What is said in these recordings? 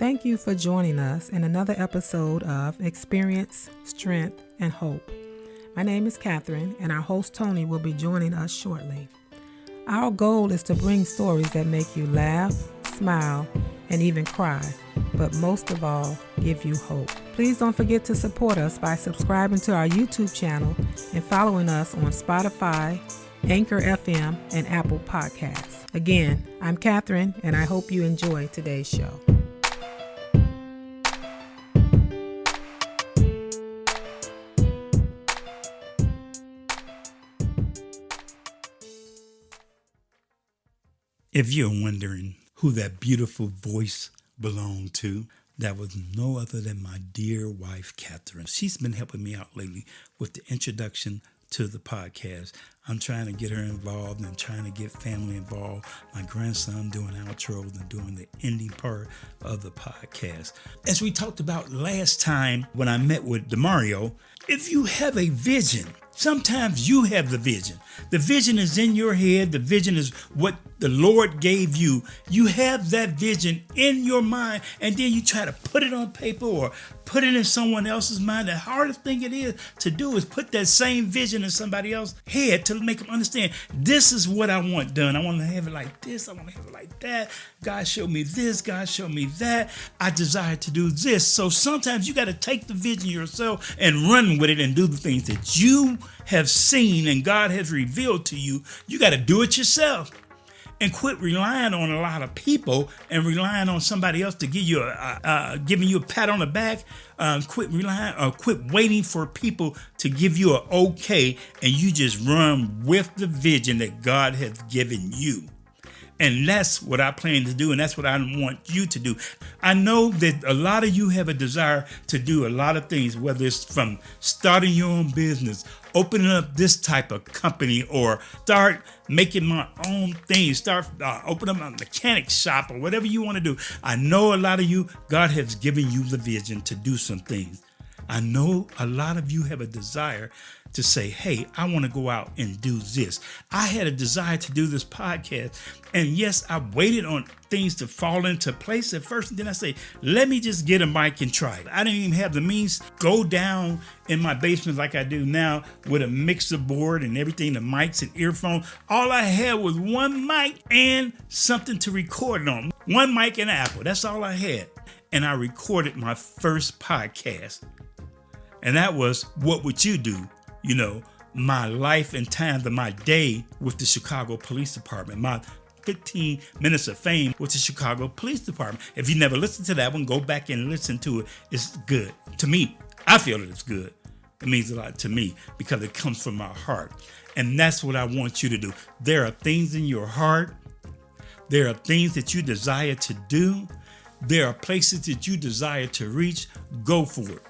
Thank you for joining us in another episode of Experience, Strength, and Hope. My name is Catherine, and our host Tony will be joining us shortly. Our goal is to bring stories that make you laugh, smile, and even cry, but most of all, give you hope. Please don't forget to support us by subscribing to our YouTube channel and following us on Spotify, Anchor FM, and Apple Podcasts. Again, I'm Catherine, and I hope you enjoy today's show. If you're wondering who that beautiful voice belonged to, that was no other than my dear wife, Catherine. She's been helping me out lately with the introduction to the podcast. I'm trying to get her involved and trying to get family involved. My grandson doing outros and doing the ending part of the podcast. As we talked about last time when I met with DeMario, if you have a vision, sometimes you have the vision. The vision is in your head. The vision is what the Lord gave you. You have that vision in your mind, and then you try to put it on paper or put it in someone else's mind. The hardest thing it is to do is put that same vision in somebody else's head to make them understand, this is what I want done. I want to have it like this. I want to have it like that. God showed me this. God showed me that. I desire to do this. So sometimes you got to take the vision yourself and run with it and do the things that you have seen and God has revealed to you. You got to do it yourself. And quit relying on a lot of people and relying on somebody else to give you giving you a pat on the back. Quit waiting for people to give you an okay, and you just run with the vision that God has given you. And that's what I plan to do, and that's what I want you to do. I know that a lot of you have a desire to do a lot of things, whether it's from starting your own business, opening up this type of company, or start making my own thing, start opening up a mechanic shop or whatever you want to do. I know a lot of you, God has given you the vision to do some things. I know a lot of you have a desire to say, hey, I want to go out and do this. I had a desire to do this podcast. And yes, I waited on things to fall into place at first. And then I say, let me just get a mic and try it. I didn't even have the means go down in my basement like I do now with a mixer board and everything, the mics and earphones. All I had was one mic and something to record it on. One mic and an Apple. That's all I had. And I recorded my first podcast. And that was What Would You Do? You know, my life and times of my day with the Chicago Police Department, my 15 minutes of fame with the Chicago Police Department. If you never listened to that one, go back and listen to it. It's good. To me, I feel that it's good. It means a lot to me because it comes from my heart. And that's what I want you to do. There are things in your heart. There are things that you desire to do. There are places that you desire to reach. Go for it.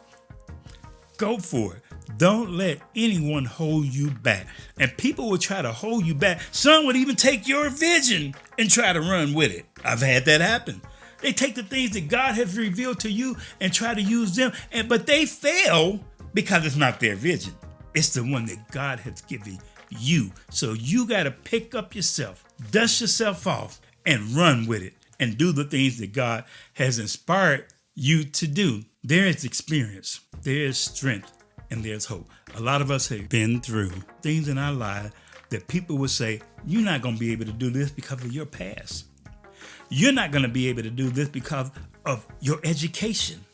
Go for it. Don't let anyone hold you back. And people will try to hold you back. Some would even take your vision and try to run with it. I've had that happen. They take the things that God has revealed to you and try to use them, but they fail because it's not their vision. It's the one that God has given you. So you got to pick up yourself, dust yourself off, and run with it and do the things that God has inspired you to do. There is experience, there is strength, and there's hope. A lot of us have been through things in our life that people would say, you're not going to be able to do this because of your past. You're not going to be able to do this because of your education.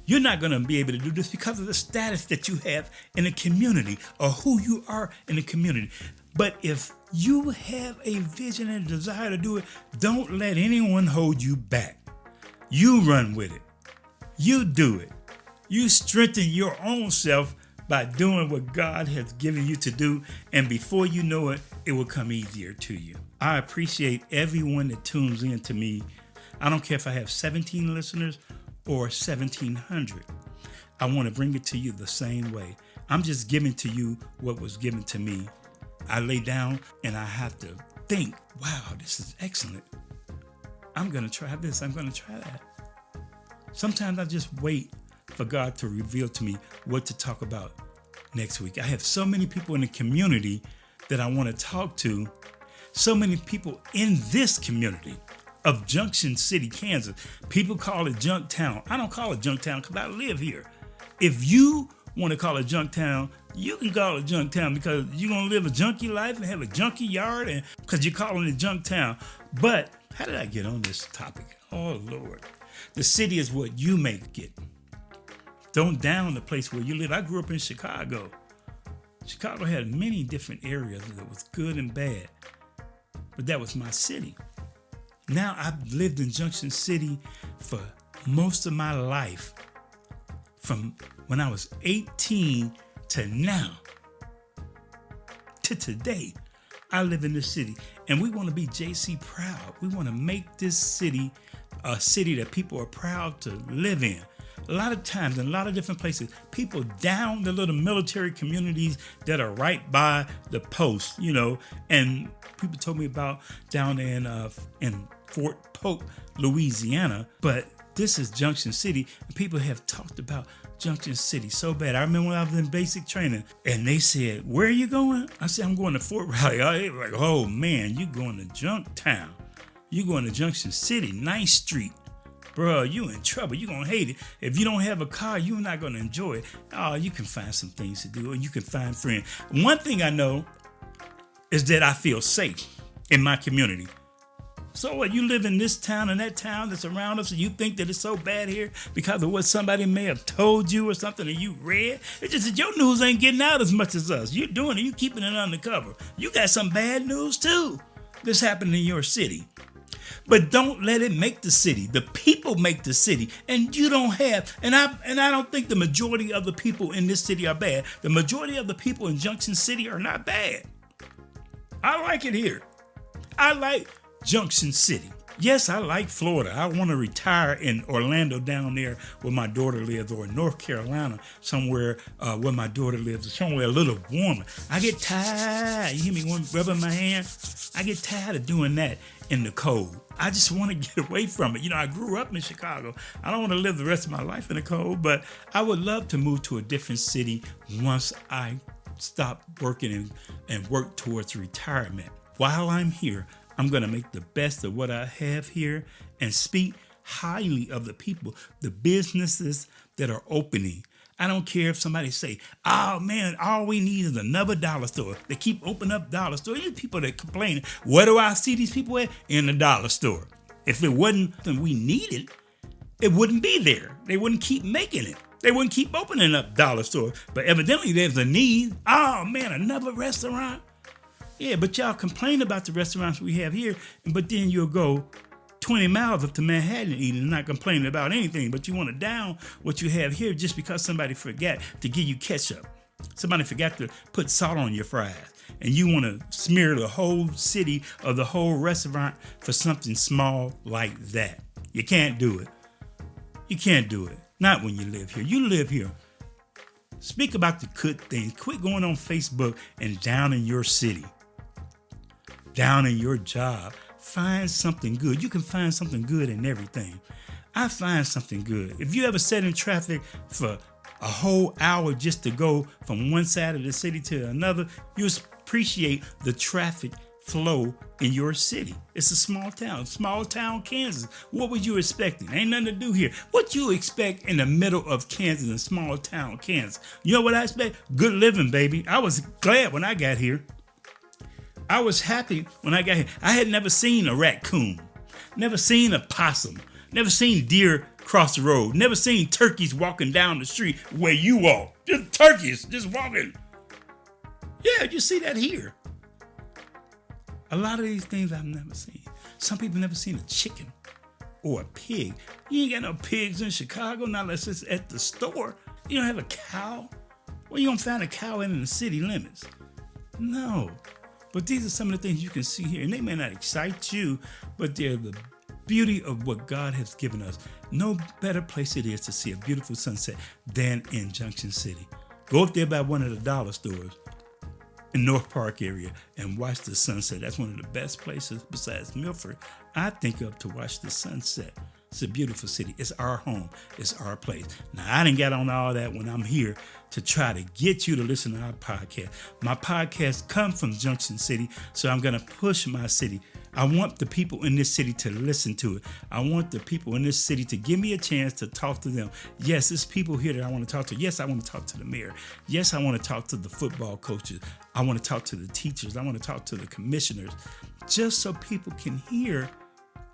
You're not going to be able to do this because of the status that you have in the community or who you are in the community. But if you have a vision and a desire to do it, don't let anyone hold you back. You run with it. You do it. You strengthen your own self by doing what God has given you to do. And before you know it, it will come easier to you. I appreciate everyone that tunes in to me. I don't care if I have 17 listeners or 1,700. I want to bring it to you the same way. I'm just giving to you what was given to me. I lay down and I have to think, wow, this is excellent. I'm going to try this. I'm going to try that. Sometimes I just wait for God to reveal to me what to talk about next week. I have so many people in the community that I want to talk to. So many people in this community of Junction City, Kansas. People call it Junktown. I don't call it Junktown because I live here. If you want to call it Junktown, you can call it Junktown because you're going to live a junkie life and have a junkie yard and because you're calling it Junktown. But how did I get on this topic? Oh, Lord. The city is what you make it. Don't down the place where you live. I grew up in Chicago. Chicago had many different areas that was good and bad, but that was my city. Now I've lived in Junction City for most of my life, from when I was 18 to now, to today. I live in this city, and we want to be JC proud. We want to make this city a city that people are proud to live in. A lot of times, in a lot of different places, people down the little military communities that are right by the post, and people told me about down there in Fort Polk, Louisiana, but this is Junction City, and people have talked about Junction City so bad. I remember when I was in basic training, and they said, "Where are you going?" I said, "I'm going to Fort Riley." They were like, "Oh man, you going to Junktown. You going to Junction City, 9th Street. Bro, you in trouble. You're going to hate it. If you don't have a car, you're not going to enjoy it." Oh, you can find some things to do, and you can find friends. One thing I know is that I feel safe in my community. So what, you live in this town and that town that's around us, and you think that it's so bad here because of what somebody may have told you or something that you read? It's just that your news ain't getting out as much as us. You're doing it. You keeping it undercover. You got some bad news too that's happening in your city. But don't let it make the city. The people make the city, and you don't have. And I don't think the majority of the people in this city are bad. The majority of the people in Junction City are not bad. I like it here. I like Junction City. Yes, I like Florida. I want to retire in Orlando down there where my daughter lives, or in North Carolina, somewhere where my daughter lives, somewhere a little warmer. I get tired. You hear me rubbing my hand? I get tired of doing that in the cold. I just want to get away from it. I grew up in Chicago. I don't want to live the rest of my life in the cold, but I would love to move to a different city once I stop working and work towards retirement. While I'm here, I'm going to make the best of what I have here and speak highly of the people, the businesses that are opening. I don't care if somebody say, "Oh man, all we need is another dollar store." They keep opening up dollar stores. These people that complain, where do I see these people at? In the dollar store. If it wasn't something we needed, it wouldn't be there. They wouldn't keep making it. They wouldn't keep opening up dollar stores. But evidently there's a need. Oh man, another restaurant. Yeah, but y'all complain about the restaurants we have here, but then you'll go 20 miles up to Manhattan eating and not complaining about anything, but you want to down what you have here just because somebody forgot to give you ketchup. Somebody forgot to put salt on your fries, and you want to smear the whole city or the whole restaurant for something small like that. You can't do it. You can't do it. Not when you live here. You live here. Speak about the good things. Quit going on Facebook and down in your city. Down in your job. Find something good. You can find something good in everything. I find something good. If you ever sat in traffic for a whole hour just to go from one side of the city to another, you appreciate the traffic flow in your city. It's a small town, Kansas. What were you expecting? Ain't nothing to do here. What you expect in the middle of Kansas, in small town, Kansas? You know what I expect? Good living, baby. I was glad when I got here. I was happy when I got here. I had never seen a raccoon, never seen a possum, never seen deer cross the road, never seen turkeys walking down the street where you walk. Just turkeys just walking. Yeah, you see that here. A lot of these things I've never seen. Some people never seen a chicken or a pig. You ain't got no pigs in Chicago, not unless it's at the store. You don't have a cow. Where you gonna find a cow in the city limits? No. But these are some of the things you can see here, and they may not excite you, but they're the beauty of what God has given us. No better place it is to see a beautiful sunset than in Junction City. Go up there by one of the dollar stores in North Park area and watch the sunset. That's one of the best places besides Milford I think of to watch the sunset. It's a beautiful city. It's our home. It's our place. Now, I didn't get on all that when I'm here to try to get you to listen to our podcast. My podcast comes from Junction City, so I'm going to push my city. I want the people in this city to listen to it. I want the people in this city to give me a chance to talk to them. Yes, there's people here that I want to talk to. Yes, I want to talk to the mayor. Yes, I want to talk to the football coaches. I want to talk to the teachers. I want to talk to the commissioners, just so people can hear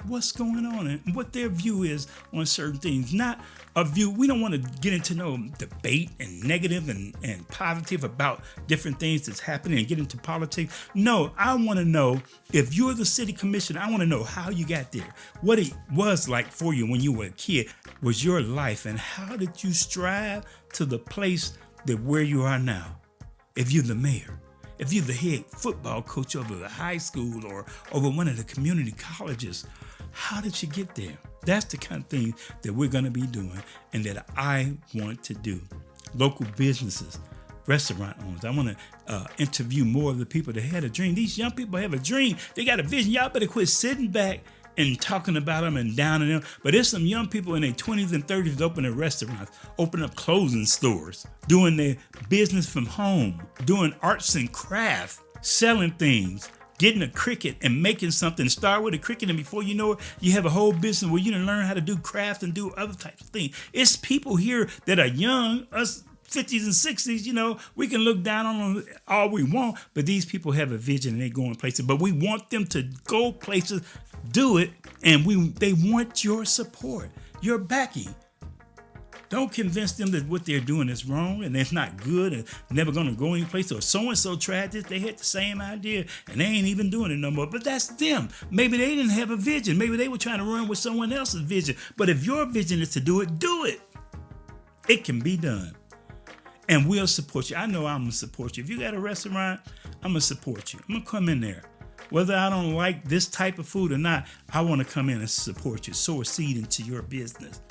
what's going on and what their view is on certain things. Not a view, we don't want to get into no debate and negative and positive about different things that's happening and get into politics. No, I want to know, if you're the city commissioner, I want to know how you got there, what it was like for you when you were a kid, was your life, and how did you strive to the place that where you are now. If you're the mayor, if you're the head football coach over the high school or over one of the community colleges, how did you get there? That's the kind of thing that we're going to be doing and that I want to do. Local businesses, restaurant owners. I want to interview more of the people that had a dream. These young people have a dream. They got a vision. Y'all better quit sitting back and talking about them and downing them. But there's some young people in their 20s and 30s opening restaurants, opening up clothing stores, doing their business from home, doing arts and crafts, selling things, getting a Cricut and making something. Start with a Cricut, and before you know it, you have a whole business where you can learn how to do craft and do other types of things. It's people here that are young, us 50s and 60s, we can look down on them all we want, but these people have a vision and they're going places. But we want them to go places, do it, and they want your support, your backing. Don't convince them that what they're doing is wrong and it's not good and never going to go any place. Or so-and-so tried this, they had the same idea and they ain't even doing it no more. But that's them. Maybe they didn't have a vision. Maybe they were trying to run with someone else's vision. But if your vision is to do it, do it. It can be done. And we'll support you. I know I'm going to support you. If you got a restaurant, I'm going to support you. I'm going to come in there. Whether I don't like this type of food or not, I want to come in and support you, sow a seed into your business.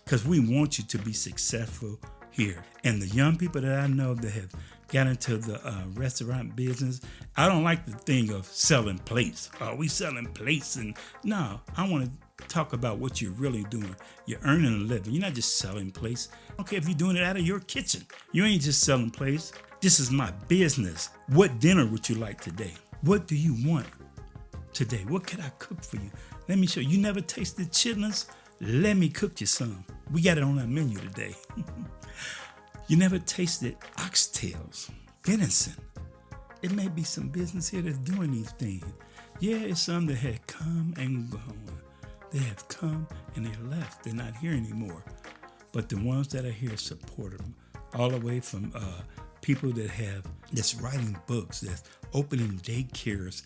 Because we want you to be successful here. And the young people that I know that have got into the restaurant business, I don't like the thing of selling plates. Are we selling plates? And no, I want to talk about what you're really doing. You're earning a living. You're not just selling plates. Okay, if you're doing it out of your kitchen, you ain't just selling plates. This is my business. What dinner would you like today? What do you want today? What can I cook for you? Let me show you. You never tasted chitlins? Let me cook you some. We got it on our menu today. You never tasted oxtails, venison. It may be some business here that's doing these things. Yeah, it's some that had come and gone. They have come and they left. They're not here anymore. But the ones that are here support them. All the way from people that's writing books, that's opening daycares.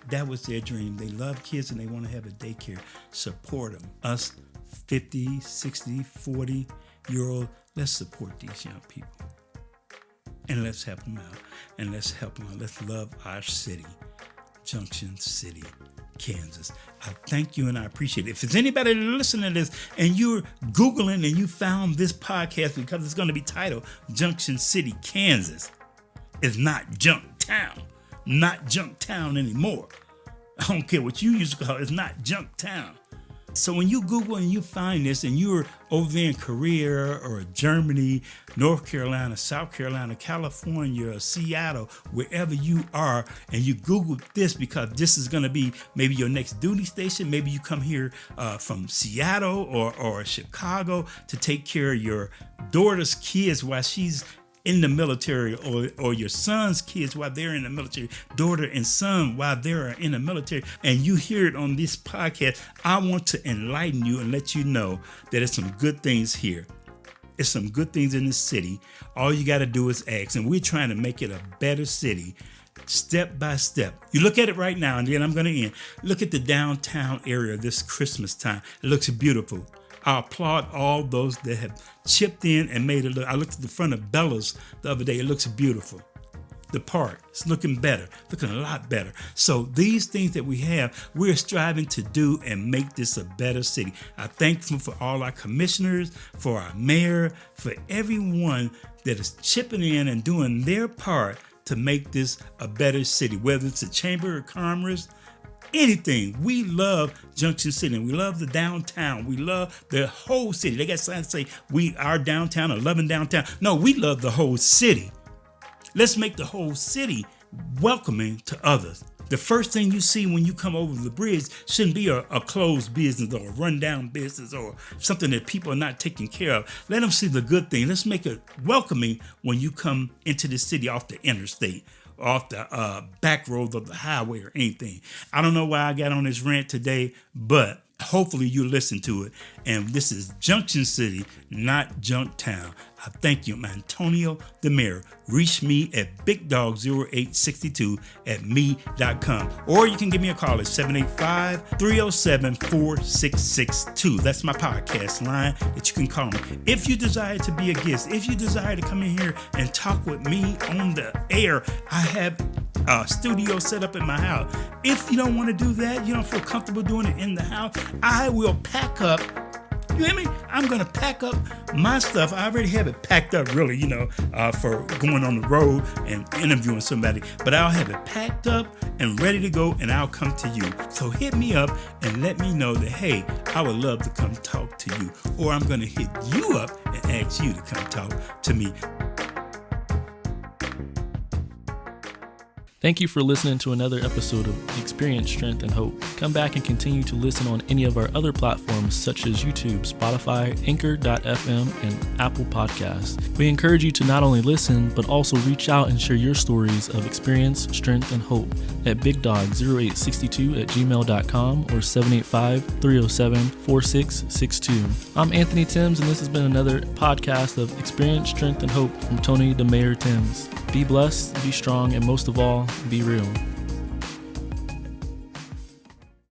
That was their dream. They love kids and they want to have a daycare. Support them. Us 50, 60, 40-year-old, let's support these young people. And let's help them out. And let's help them out. Let's love our city, Junction City, Kansas. I thank you and I appreciate it. If there's anybody listening to this and you're Googling and you found this podcast because it's going to be titled Junction City, Kansas, it's not Junktown. Not Junktown anymore. I don't care what you used to call it. It's not Junktown. So when you Google and you find this and you're over there in Korea or Germany, North Carolina, South Carolina, California, Seattle, wherever you are, and you Google this because this is going to be maybe your next duty station. Maybe you come here from Seattle or Chicago to take care of your daughter's kids while she's in the military, or your son's kids while they're in the military, daughter and son while they're in the military, and you hear it on this podcast, I want to enlighten you and let you know that there's some good things here. There's some good things in this city. All you got to do is ask, and we're trying to make it a better city step by step. You look at it right now, and then I'm going to end. Look at the downtown area this Christmas time. It looks beautiful. I applaud all those that have chipped in and made it look. I looked at the front of Bella's the other day. It looks beautiful. The park is looking better, looking a lot better. So these things that we have, we're striving to do and make this a better city. I thank you for all our commissioners, for our mayor, for everyone that is chipping in and doing their part to make this a better city, whether it's a Chamber of Commerce, anything. We love Junction City, and we love the downtown. We love the whole city. They got signs to say our downtown or loving downtown. No, we love the whole city. Let's make the whole city welcoming to others. The first thing you see when you come over the bridge shouldn't be a closed business or a rundown business or something that people are not taking care of. Let them see the good thing. Let's make it welcoming when you come into the city off the interstate, off the back roads of the highway or anything. I don't know why I got on this rant today, but hopefully you listen to it. And this is Junction City, not Junktown. I thank you. I'm Antonio the Mayor. Reach me at bigdog0862 at me.com. Or you can give me a call at 785-307-4662. That's my podcast line that you can call me. If you desire to be a guest, if you desire to come in here and talk with me on the air, I have a studio set up in my house. If you don't want to do that, you don't feel comfortable doing it in the house, I will pack up. You hear me? I'm going to pack up my stuff. I already have it packed up, really, for going on the road and interviewing somebody. But I'll have it packed up and ready to go, and I'll come to you. So hit me up and let me know that, hey, I would love to come talk to you. Or I'm going to hit you up and ask you to come talk to me. Thank you for listening to another episode of Experience, Strength, and Hope. Come back and continue to listen on any of our other platforms such as YouTube, Spotify, Anchor.fm, and Apple Podcasts. We encourage you to not only listen, but also reach out and share your stories of experience, strength, and hope at bigdog0862@gmail.com or 785-307-4662. I'm Anthony Timms, and this has been another podcast of Experience, Strength, and Hope from Tony the Mayor Timms. Be blessed, be strong, and most of all, be real.